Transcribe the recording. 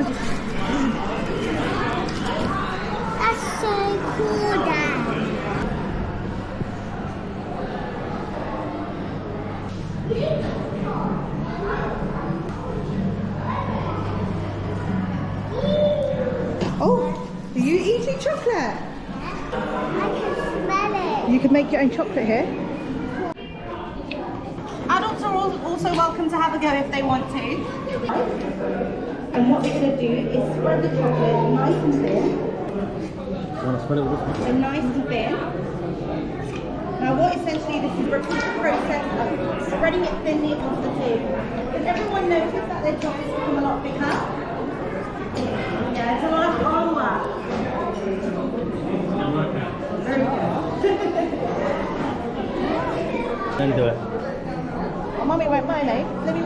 That's so cool, Dad. Oh, are you eating chocolate? I can smell it. You can make your own chocolate here. Adults are also welcome to have a go if they want to. And what we're going to do is spread the chocolate nice and thin. You want to spread it with this one? And nice and thin. Now what essentially this is repeat the process of spreading it thinly onto the table. Does everyone notice that their chocolates become a lot bigger? Yeah, it's a lot of hard work. Very good. Then do it. Oh, Mummy won't mind, eh? Let me